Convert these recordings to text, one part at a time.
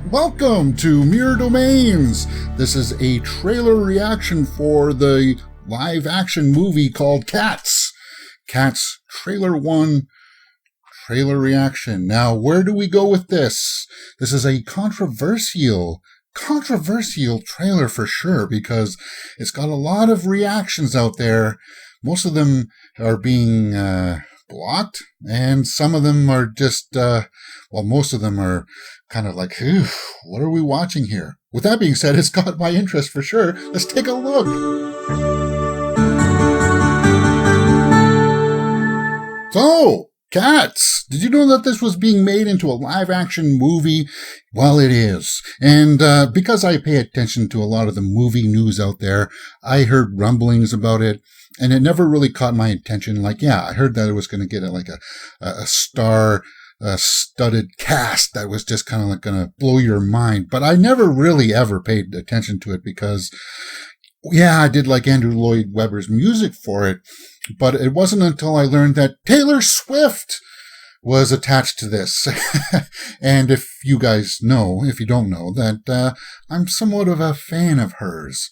Welcome to Mirror Domains. This is a trailer reaction for the live action movie called Cats. Cats Trailer 1 trailer reaction. Now, where do we go with this? This is a controversial trailer for sure, because it's got a lot of reactions out there. Most of them are being blocked, and some of them are just, most of them are kind of like, what are we watching here? With that being said, it's got my interest for sure. Let's take a look. So, Cats. Did you know that this was being made into a live-action movie? Well, it is. And because I pay attention to a lot of the movie news out there, I heard rumblings about it, and it never really caught my attention. Like, yeah, I heard that it was going to get a star-studded cast that was just kind of like going to blow your mind. But I never really ever paid attention to it because, yeah, I did like Andrew Lloyd Webber's music for it. But it wasn't until I learned that Taylor Swift was attached to this. And if you guys know, if you don't know, that I'm somewhat of a fan of hers.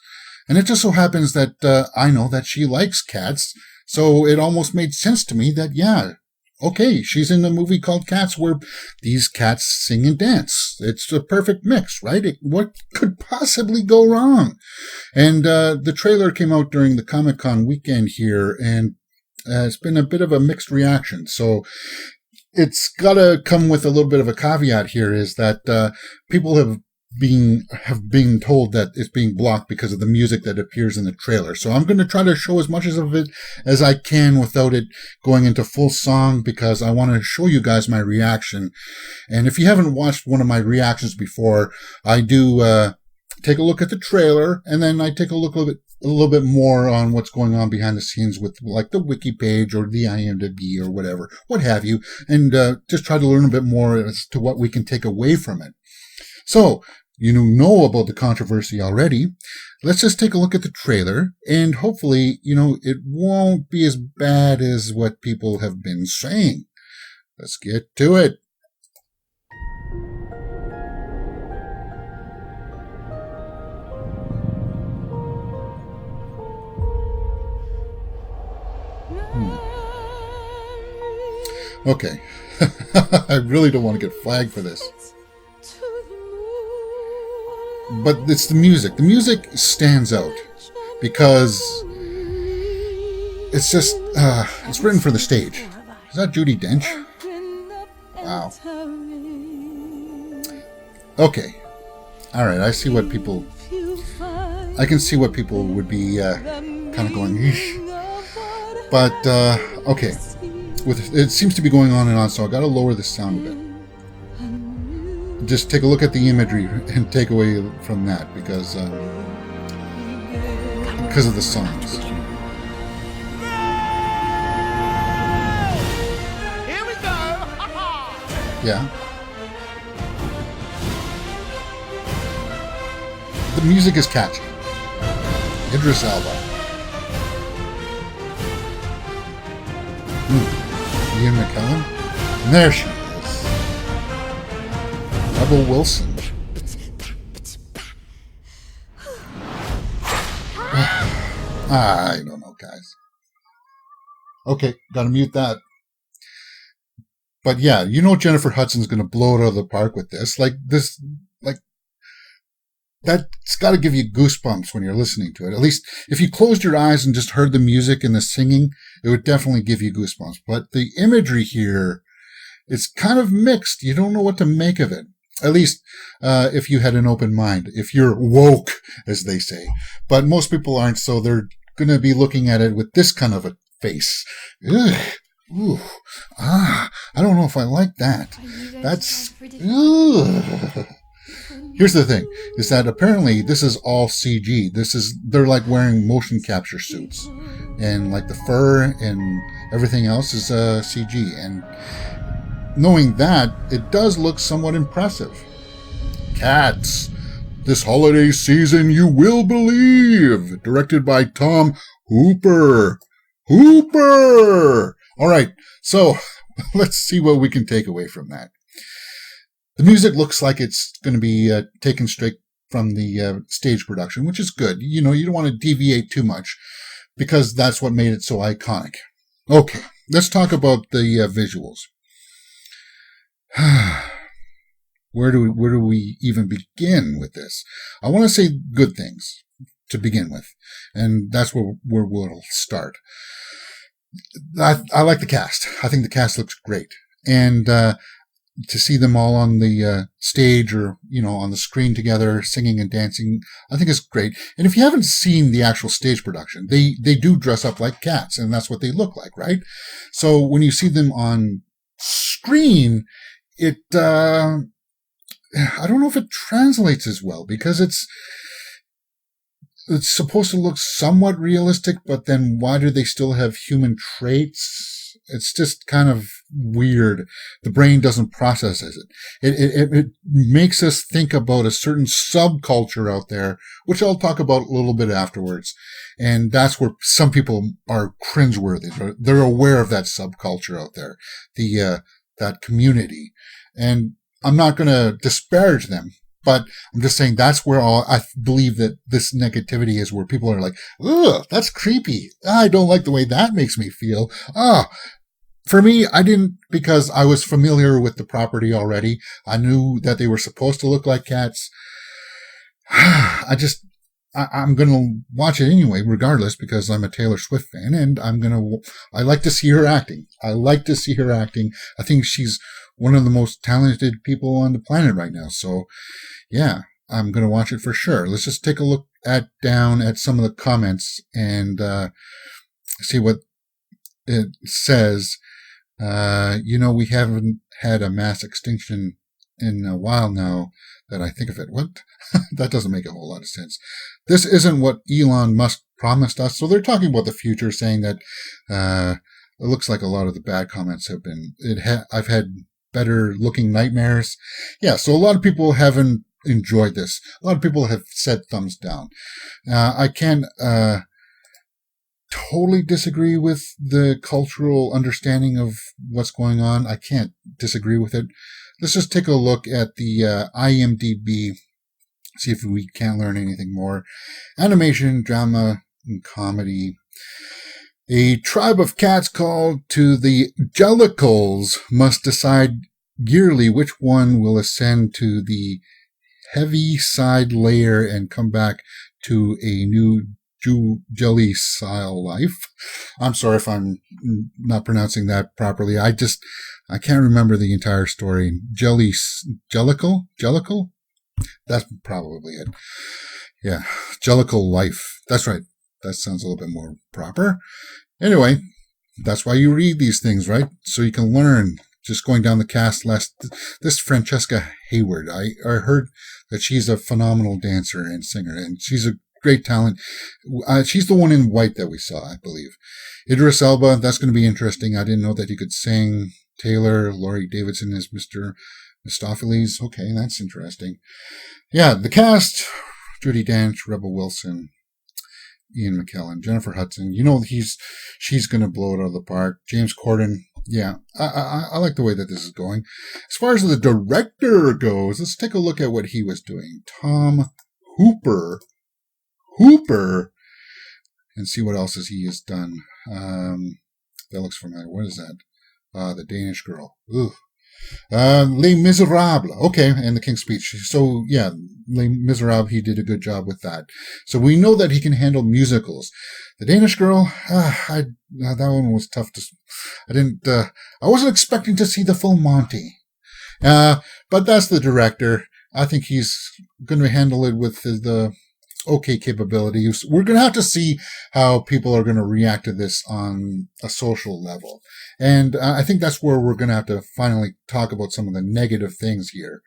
And it just so happens that I know that she likes cats. So it almost made sense to me that, yeah, okay, she's in a movie called Cats where these cats sing and dance. It's a perfect mix, right? What could possibly go wrong? And the trailer came out during the Comic-Con weekend here, and it's been a bit of a mixed reaction. So it's got to come with a little bit of a caveat here, is that people have been told that it's being blocked because of the music that appears in the trailer. So I'm going to try to show as much of it as I can without it going into full song, because I want to show you guys my reaction. And if you haven't watched one of my reactions before, I do take a look at the trailer, and then I take a look a little bit more on what's going on behind the scenes with like the wiki page or the IMDb or whatever, what have you, and just try to learn a bit more as to what we can take away from it. So, you know about the controversy already. Let's just take a look at the trailer, and hopefully, it won't be as bad as what people have been saying. Let's get to it. Okay. I really don't want to get flagged for this. But it's the music. The music stands out because it's just, it's written for the stage. Is that Judi Dench? Wow. Okay. All right. I can see what people would be kind of going, eesh. But, okay. It seems to be going on and on, so I got to lower the sound a bit. Just take a look at the imagery and take away from that, because of the songs. Here we go! Yeah. The music is catchy. Idris Elba. Ian McKellen. And there she is. Rebel Wilson. I don't know, guys. Okay, gotta mute that. But yeah, Jennifer Hudson's gonna blow it out of the park with this. That's gotta give you goosebumps when you're listening to it. At least if you closed your eyes and just heard the music and the singing, it would definitely give you goosebumps. But the imagery here, it's kind of mixed. You don't know what to make of it. At least if you had an open mind, if you're woke, as they say. But most people aren't, so they're going to be looking at it with this kind of a face. Ugh. Ooh. I don't know if I like that. That's... Ugh. Here's the thing, is that apparently this is all CG. They're like wearing motion capture suits. And like the fur and everything else is CG. And knowing that, it does look somewhat impressive. Cats, this holiday season you will believe. Directed by Tom Hooper. All right, so let's see what we can take away from that. The music looks like it's going to be taken straight from the stage production, which is good. You know, you don't want to deviate too much because that's what made it so iconic. Okay, let's talk about the visuals. Where do we even begin with this? I want to say good things to begin with, and that's where we'll start. I like the cast. I think the cast looks great, and to see them all on the stage or, you know, on the screen together, singing and dancing, I think is great. And if you haven't seen the actual stage production, they do dress up like cats, and that's what they look like, right? So when you see them on screen, it I don't know if it translates as well, because it's supposed to look somewhat realistic, but then why do they still have human traits? It's just kind of weird. The brain doesn't process it. It makes us think about a certain subculture out there, which I'll talk about a little bit afterwards. And that's where some people are cringeworthy. They're aware of that subculture out there, that community. And I'm not going to disparage them, but I'm just saying that's where I believe that this negativity is, where people are like, ugh, that's creepy. I don't like the way that makes me feel. For me, I didn't, because I was familiar with the property already. I knew that they were supposed to look like cats. I'm going to watch it anyway, regardless, because I'm a Taylor Swift fan, and I like to see her acting. I think she's one of the most talented people on the planet right now. So, yeah, I'm going to watch it for sure. Let's just take a look down at some of the comments and see what it says. We haven't had a mass extinction in a while now that I think of it. What? That doesn't make a whole lot of sense. This isn't what Elon Musk promised us. So they're talking about the future, saying that it looks like a lot of the bad comments have been, I've had better looking nightmares. Yeah, so a lot of people haven't enjoyed this. A lot of people have said thumbs down. I can't totally disagree with the cultural understanding of what's going on. I can't disagree with it. Let's just take a look at the IMDb, see if we can't learn anything more. Animation, drama, and comedy. A tribe of cats called to the Jellicles must decide yearly which one will ascend to the heavy side layer and come back to a new jelly style life. I'm sorry if I'm not pronouncing that properly. I can't remember the entire story. Jellicle? That's probably it. Yeah, Jellicle life. That's right. That sounds a little bit more proper. Anyway, that's why you read these things, right? So you can learn. Just going down the cast list, this Francesca Hayward, I heard that she's a phenomenal dancer and singer, and she's a great talent. She's the one in white that we saw, I believe. Idris Elba, that's going to be interesting. I didn't know that he could sing. Taylor, Laurie Davidson is Mr. Mistopheles. Okay, that's interesting. Yeah, the cast, Judi Dench, Rebel Wilson, Ian McKellen, Jennifer Hudson. You know, she's going to blow it out of the park. James Corden. Yeah, I like the way that this is going. As far as the director goes, let's take a look at what he was doing. Tom Hooper, and see what else he has done. That looks familiar. What is that? The Danish Girl. Ooh. Les Miserables. Okay, and The King's Speech. So, yeah, Les Miserables, he did a good job with that. So we know that he can handle musicals. The Danish Girl, that one was tough to... I wasn't expecting to see the full Monty. But that's the director. I think he's going to handle it with the okay capabilities. We're going to have to see how people are going to react to this on a social level. And I think that's where we're going to have to finally talk about some of the negative things here.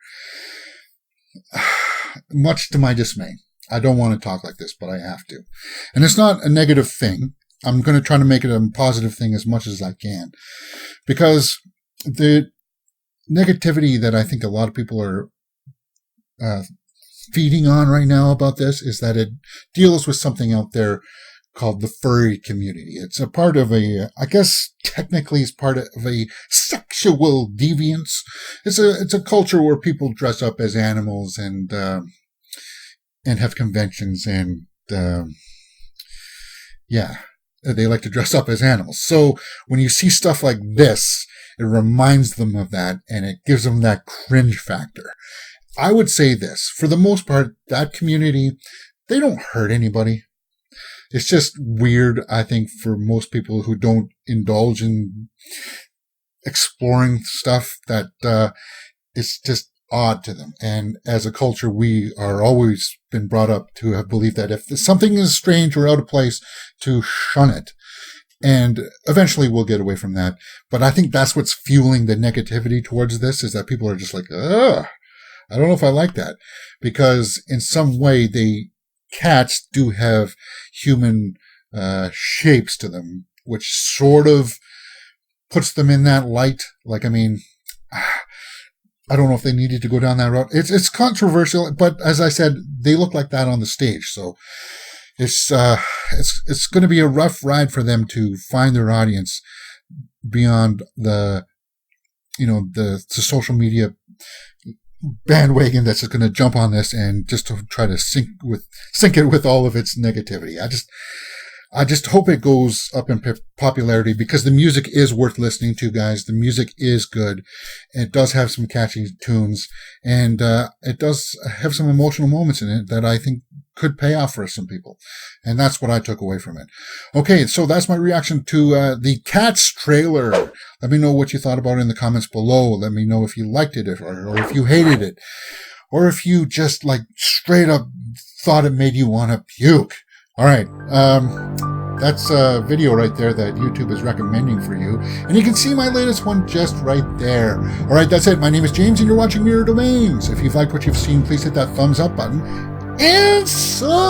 Much to my dismay. I don't want to talk like this, but I have to. And it's not a negative thing. I'm going to try to make it a positive thing as much as I can. Because the negativity that I think a lot of people are feeding on right now about this is that it deals with something out there called the furry community. It's a part of I guess technically it's part of a sexual deviance. It's a culture where people dress up as animals and have conventions and, they like to dress up as animals. So when you see stuff like this, it reminds them of that and it gives them that cringe factor. I would say this, for the most part, that community, they don't hurt anybody. It's just weird, I think, for most people who don't indulge in exploring stuff that it's just odd to them. And as a culture, we are always been brought up to have believed that if something is strange or out of place, to shun it. And eventually we'll get away from that. But I think that's what's fueling the negativity towards this, is that people are just like, ugh, I don't know if I like that. Because in some way, cats do have human shapes to them, which sort of puts them in that light. Like, I mean, I don't know if they needed to go down that road. It's controversial, but as I said, they look like that on the stage. So it's going to be a rough ride for them to find their audience beyond the social media bandwagon that's going to jump on this and just to try to sink it with all of its negativity. I just hope it goes up in popularity, because the music is worth listening to, guys. The music is good. It does have some catchy tunes, and it does have some emotional moments in it that I think could pay off for some people. And that's what I took away from it. Okay, so that's my reaction to the Cats trailer. Let me know what you thought about it in the comments below. Let me know if you liked it or if you hated it, or if you just like straight up thought it made you want to puke. All right, that's a video right there that YouTube is recommending for you. And you can see my latest one just right there. All right, that's it. My name is James, and you're watching Mirror Domains. If you've liked what you've seen, please hit that thumbs up button and subscribe.